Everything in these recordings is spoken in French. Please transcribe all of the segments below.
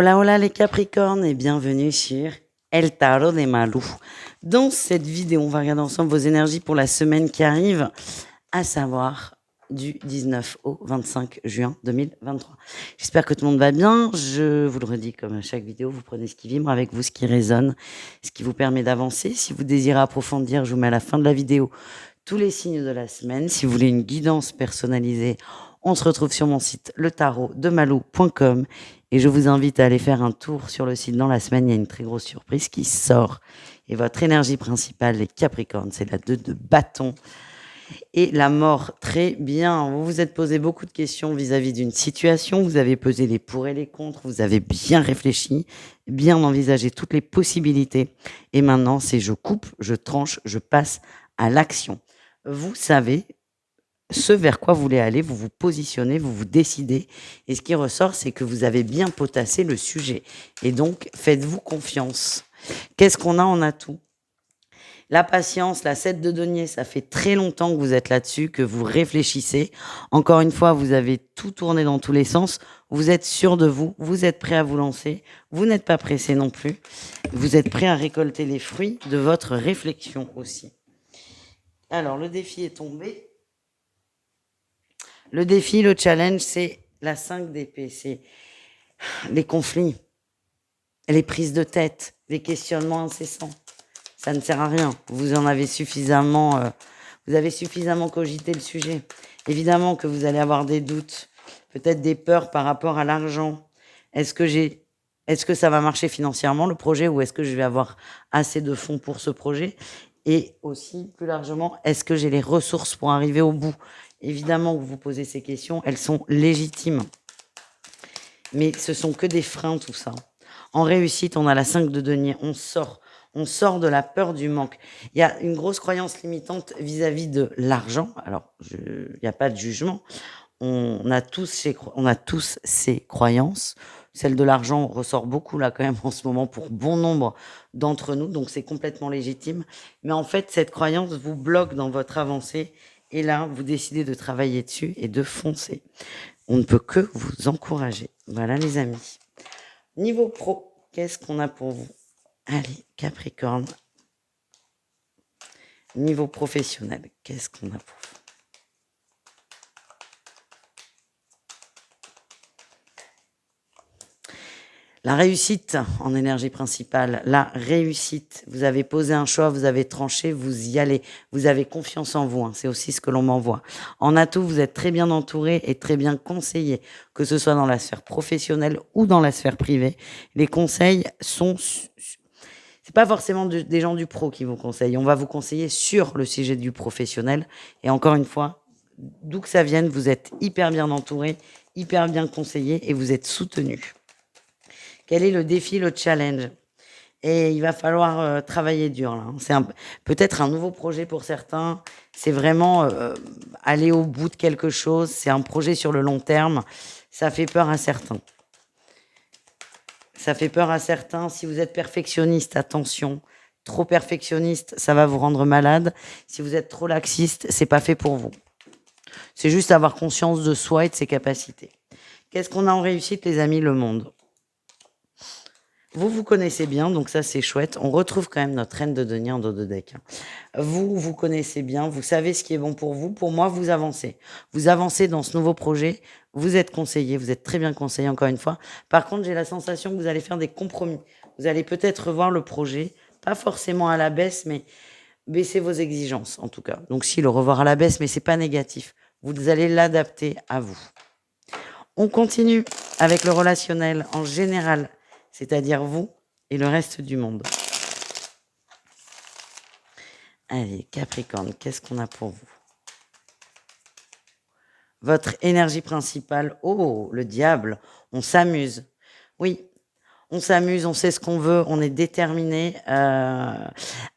Hola, hola les Capricornes et bienvenue sur El Tarot de Malou. Dans cette vidéo, on va regarder ensemble vos énergies pour la semaine qui arrive, à savoir du 19 au 25 juin 2023. J'espère que tout le monde va bien. Je vous le redis comme à chaque vidéo, vous prenez ce qui vibre avec vous, ce qui résonne, ce qui vous permet d'avancer. Si vous désirez approfondir, je vous mets à la fin de la vidéo tous les signes de la semaine. Si vous voulez une guidance personnalisée, on se retrouve sur mon site letarotdemalou.com et je vous invite à aller faire un tour sur le site dans la semaine. Il y a une très grosse surprise qui sort et votre énergie principale, les Capricornes, c'est la 2 de bâton et la mort. Très bien, vous vous êtes posé beaucoup de questions vis-à-vis d'une situation, vous avez pesé les pour et les contre, vous avez bien réfléchi, bien envisagé toutes les possibilités et maintenant c'est je coupe, je tranche, je passe à l'action. Vous savez ce vers quoi vous voulez aller, vous vous positionnez, vous vous décidez. Et ce qui ressort, c'est que vous avez bien potassé le sujet. Et donc, faites-vous confiance. Qu'est-ce qu'on a en atout? La patience, la 7 de denier, ça fait très longtemps que vous êtes là-dessus, que vous réfléchissez. Encore une fois, vous avez tout tourné dans tous les sens. Vous êtes sûr de vous, vous êtes prêt à vous lancer. Vous n'êtes pas pressé non plus. Vous êtes prêt à récolter les fruits de votre réflexion aussi. Alors, le défi est tombé. Le défi, le challenge, c'est la 5 d'épée. C'est les conflits, les prises de tête, les questionnements incessants. Ça ne sert à rien. Vous avez suffisamment cogité le sujet. Évidemment que vous allez avoir des doutes, peut-être des peurs par rapport à l'argent. Est-ce que ça va marcher financièrement, le projet, ou est-ce que je vais avoir assez de fonds pour ce projet? Et aussi, plus largement, est-ce que j'ai les ressources pour arriver au bout? Évidemment que vous posez ces questions, elles sont légitimes. Mais ce sont que des freins, tout ça. En réussite, on a la 5 de denier, on sort de la peur du manque. Il y a une grosse croyance limitante vis-à-vis de l'argent. Alors, il n'y a pas de jugement. On a tous ces croyances. Celle de l'argent ressort beaucoup là quand même en ce moment pour bon nombre d'entre nous, donc c'est complètement légitime. Mais en fait, cette croyance vous bloque dans votre avancée et là, vous décidez de travailler dessus et de foncer. On ne peut que vous encourager. Voilà les amis. Niveau pro, qu'est-ce qu'on a pour vous? Allez, Capricorne. Niveau professionnel, qu'est-ce qu'on a pour vous? La réussite en énergie principale, la réussite. Vous avez posé un choix, vous avez tranché, vous y allez. Vous avez confiance en vous, hein. C'est aussi ce que l'on m'envoie. En atout, vous êtes très bien entouré et très bien conseillé, que ce soit dans la sphère professionnelle ou dans la sphère privée. Les conseils sont... C'est pas forcément des gens du pro qui vous conseillent. On va vous conseiller sur le sujet du professionnel. Et encore une fois, d'où que ça vienne, vous êtes hyper bien entouré, hyper bien conseillé et vous êtes soutenu. Quel est le défi, le challenge? Et il va falloir travailler dur là. C'est peut-être un nouveau projet pour certains. C'est vraiment aller au bout de quelque chose. C'est un projet sur le long terme. Ça fait peur à certains. Ça fait peur à certains. Si vous êtes perfectionniste, attention. Trop perfectionniste, ça va vous rendre malade. Si vous êtes trop laxiste, c'est pas fait pour vous. C'est juste avoir conscience de soi et de ses capacités. Qu'est-ce qu'on a en réussite, les amis? Le monde. Vous connaissez bien, donc ça c'est chouette. On retrouve quand même notre reine de denier en dos de deck. Vous connaissez bien, vous savez ce qui est bon pour vous. Pour moi, vous avancez. Vous avancez dans ce nouveau projet. Vous êtes conseillé, vous êtes très bien conseillé encore une fois. Par contre, j'ai la sensation que vous allez faire des compromis. Vous allez peut-être revoir le projet, pas forcément à la baisse, mais baisser vos exigences en tout cas. Donc si, le revoir à la baisse, mais c'est pas négatif. Vous allez l'adapter à vous. On continue avec le relationnel en général, c'est-à-dire vous et le reste du monde. Allez, Capricorne, qu'est-ce qu'on a pour vous? Votre énergie principale, oh, le diable, on s'amuse. Oui, on s'amuse, on sait ce qu'on veut, on est déterminé.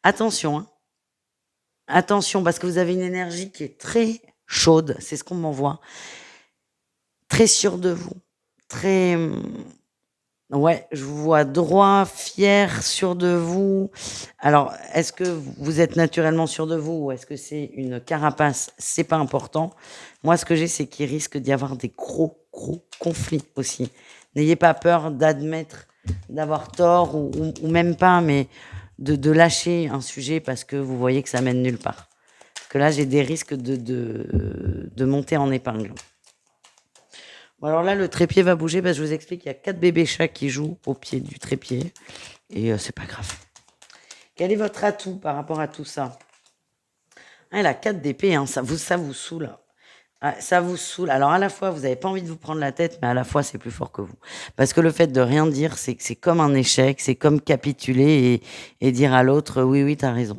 Attention, hein. Attention, parce que vous avez une énergie qui est très chaude, c'est ce qu'on m'envoie. Très sûr de vous, très... Ouais, je vous vois droit, fier, sûr de vous. Alors, est-ce que vous êtes naturellement sûr de vous ou est-ce que c'est une carapace? C'est pas important. Moi, ce que j'ai, c'est qu'il risque d'y avoir des gros conflits aussi. N'ayez pas peur d'admettre d'avoir tort ou même pas, mais de lâcher un sujet parce que vous voyez que ça mène nulle part. Parce que là, j'ai des risques de monter en épingle. Bon, alors là, le trépied va bouger parce que je vous explique qu'il y a 4 bébés chats qui jouent au pied du trépied. Et c'est pas grave. Quel est votre atout par rapport à tout ça? Ah, la 4 d'épée, hein, ça vous saoule. Ah, ça vous saoule. Alors à la fois, vous n'avez pas envie de vous prendre la tête, mais à la fois, c'est plus fort que vous. Parce que le fait de rien dire, c'est comme un échec, c'est comme capituler et dire à l'autre, oui, oui, t'as raison.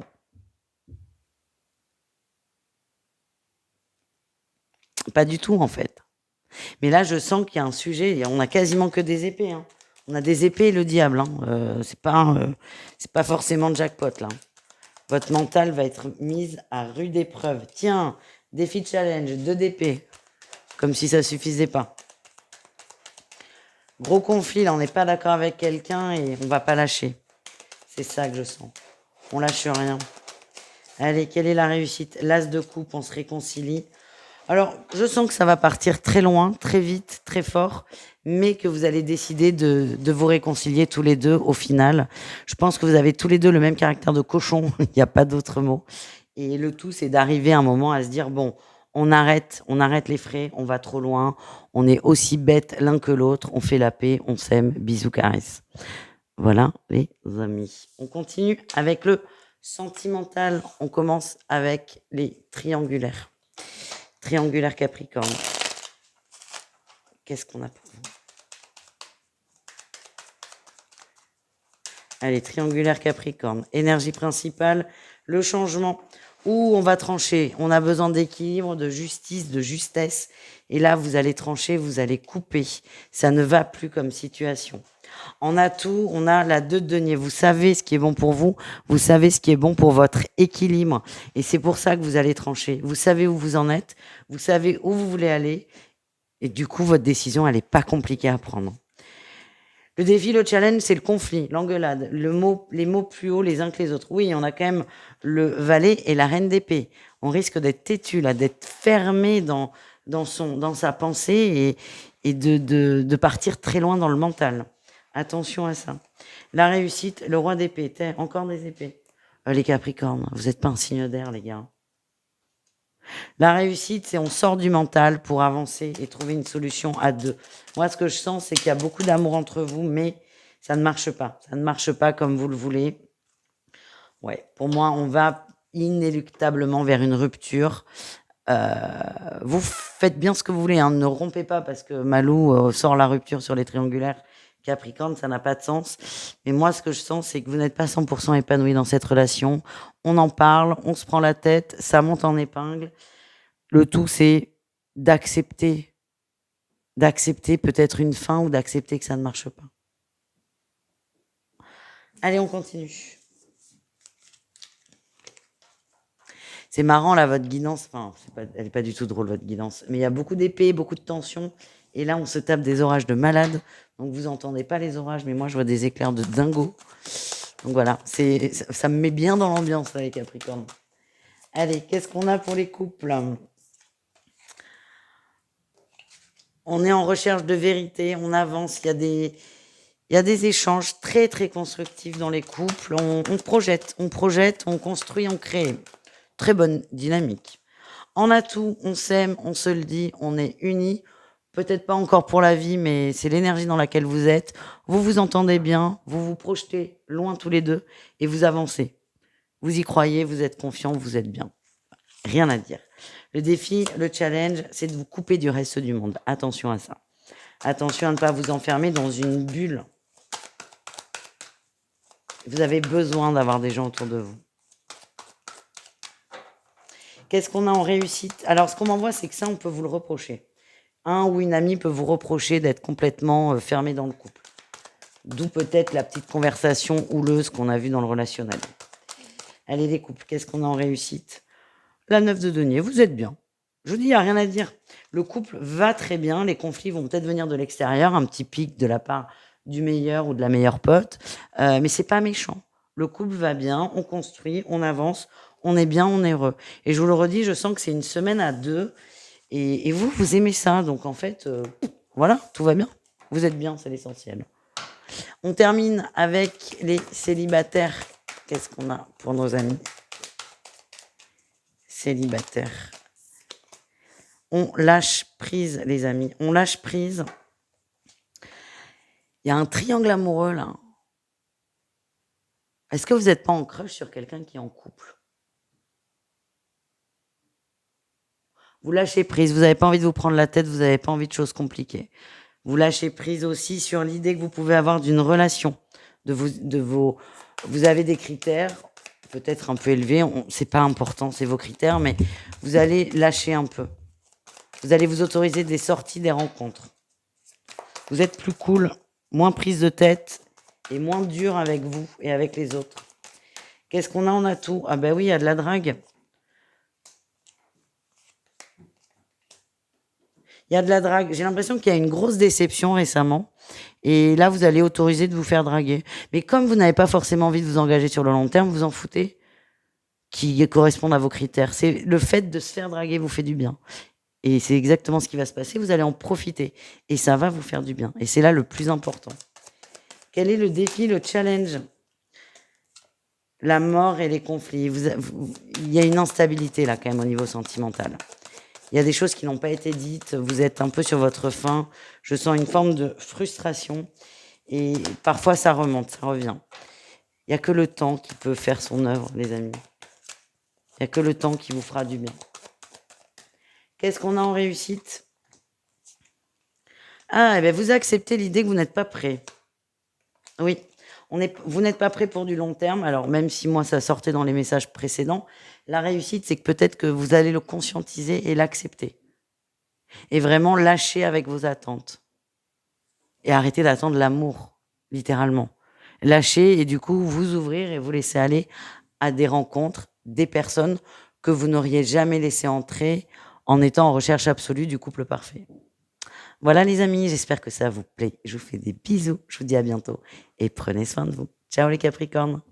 Pas du tout, en fait. Mais là, je sens qu'il y a un sujet, et on a quasiment que des épées. Hein. On a des épées et le diable. Hein. C'est pas forcément de jackpot, là. Votre mental va être mise à rude épreuve. Tiens, défi challenge, 2 d'épée. Comme si ça suffisait pas. Gros conflit, là, on n'est pas d'accord avec quelqu'un et on va pas lâcher. C'est ça que je sens. On lâche rien. Allez, quelle est la réussite? L'as de coupe, on se réconcilie. Alors, je sens que ça va partir très loin, très vite, très fort, mais que vous allez décider de vous réconcilier tous les deux au final. Je pense que vous avez tous les deux le même caractère de cochon, il n'y a pas d'autre mot. Et le tout, c'est d'arriver à un moment à se dire, bon, on arrête les frais, on va trop loin, on est aussi bêtes l'un que l'autre, on fait la paix, on s'aime, bisous, caresses. Voilà, les amis. On continue avec le sentimental. On commence avec les triangulaires. Triangulaire Capricorne. Qu'est-ce qu'on a pour vous? Allez, triangulaire Capricorne. Énergie principale, le changement. Où on va trancher. On a besoin d'équilibre, de justice, de justesse. Et là, vous allez trancher, vous allez couper. Ça ne va plus comme situation. En atout, on a la 2 de denier. Vous savez ce qui est bon pour vous. Vous savez ce qui est bon pour votre équilibre. Et c'est pour ça que vous allez trancher. Vous savez où vous en êtes. Vous savez où vous voulez aller. Et du coup, votre décision, elle n'est pas compliquée à prendre. Le défi, le challenge, c'est le conflit, l'engueulade, les mots plus hauts les uns que les autres. Oui, on a quand même le valet et la reine d'épée. On risque d'être têtu, là, d'être fermé dans sa pensée et de partir très loin dans le mental. Attention à ça. La réussite, le roi d'épée. Encore des épées. Les Capricornes, vous n'êtes pas un signe d'air, les gars. La réussite, c'est on sort du mental pour avancer et trouver une solution à 2. Moi, ce que je sens, c'est qu'il y a beaucoup d'amour entre vous, mais ça ne marche pas. Ça ne marche pas comme vous le voulez. Ouais, pour moi, on va inéluctablement vers une rupture. Vous faites bien ce que vous voulez, hein. Ne rompez pas parce que Malou sort la rupture sur les triangulaires Capricorne, ça n'a pas de sens. Mais moi, ce que je sens, c'est que vous n'êtes pas 100% épanoui dans cette relation. On en parle, on se prend la tête, ça monte en épingle. Le tout, c'est d'accepter peut-être une fin ou d'accepter que ça ne marche pas. Allez, on continue. C'est marrant, là, votre guidance. Enfin, elle n'est pas du tout drôle, votre guidance. Mais il y a beaucoup d'épées, beaucoup de tensions. Et là, on se tape des orages de malade. Donc, vous entendez pas les orages, mais moi, je vois des éclairs de dingo. Donc, voilà. Ça me met bien dans l'ambiance, là, les Capricornes. Allez, qu'est-ce qu'on a pour les couples? On est en recherche de vérité, on avance. Il y a des échanges très, très constructifs dans les couples. On projette, on construit, on crée. Très bonne dynamique. En atout, on s'aime, on se le dit, on est unis. Peut-être pas encore pour la vie, mais c'est l'énergie dans laquelle vous êtes. Vous vous entendez bien, vous vous projetez loin tous les deux et vous avancez. Vous y croyez, vous êtes confiants, vous êtes bien. Rien à dire. Le défi, le challenge, c'est de vous couper du reste du monde. Attention à ça. Attention à ne pas vous enfermer dans une bulle. Vous avez besoin d'avoir des gens autour de vous. Qu'est-ce qu'on a en réussite? Alors, ce qu'on m'envoie, c'est que ça, on peut vous le reprocher. Un ou une amie peut vous reprocher d'être complètement fermé dans le couple. D'où peut-être la petite conversation houleuse qu'on a vue dans le relationnel. Allez, les couples, qu'est-ce qu'on a en réussite? La 9 de denier, vous êtes bien. Je vous dis, il n'y a rien à dire. Le couple va très bien. Les conflits vont peut-être venir de l'extérieur, un petit pic de la part du meilleur ou de la meilleure pote. Mais c'est pas méchant. Le couple va bien, on construit, on avance, on est bien, on est heureux. Et je vous le redis, je sens que c'est une semaine à 2. Et vous, vous aimez ça. Donc en fait, voilà, tout va bien. Vous êtes bien, c'est l'essentiel. On termine avec les célibataires. Qu'est-ce qu'on a pour nos amis célibataires? On lâche prise, les amis. On lâche prise. Il y a un triangle amoureux, là. Est-ce que vous n'êtes pas en crush sur quelqu'un qui est en couple? Vous lâchez prise, vous n'avez pas envie de vous prendre la tête, vous n'avez pas envie de choses compliquées. Vous lâchez prise aussi sur l'idée que vous pouvez avoir d'une relation. Vous avez des critères, peut-être un peu élevés, c'est pas important, c'est vos critères, mais vous allez lâcher un peu. Vous allez vous autoriser des sorties, des rencontres. Vous êtes plus cool, moins prise de tête et moins dur avec vous et avec les autres. Qu'est-ce qu'on a? On a tout. Ah ben oui, il y a de la drague. Il y a de la drague. J'ai l'impression qu'il y a une grosse déception récemment. Et là, vous allez autoriser de vous faire draguer. Mais comme vous n'avez pas forcément envie de vous engager sur le long terme, vous en foutez qui correspondent à vos critères. C'est le fait de se faire draguer vous fait du bien. Et c'est exactement ce qui va se passer. Vous allez en profiter. Et ça va vous faire du bien. Et c'est là le plus important. Quel est le défi, le challenge? La mort et les conflits. Il y a une instabilité là quand même au niveau sentimental. Il y a des choses qui n'ont pas été dites. Vous êtes un peu sur votre faim. Je sens une forme de frustration. Et parfois ça remonte, ça revient. Il n'y a que le temps qui peut faire son œuvre, les amis. Il n'y a que le temps qui vous fera du bien. Qu'est-ce qu'on a en réussite? Ah, eh bien, vous acceptez l'idée que vous n'êtes pas prêt. Oui, vous n'êtes pas prêt pour du long terme. Alors, même si moi, ça sortait dans les messages précédents, la réussite, c'est que peut-être que vous allez le conscientiser et l'accepter. Et vraiment lâcher avec vos attentes. Et arrêter d'attendre l'amour, littéralement. Lâcher et du coup, vous ouvrir et vous laisser aller à des rencontres, des personnes que vous n'auriez jamais laissé entrer en étant en recherche absolue du couple parfait. Voilà les amis, j'espère que ça vous plaît. Je vous fais des bisous, je vous dis à bientôt et prenez soin de vous. Ciao les Capricornes.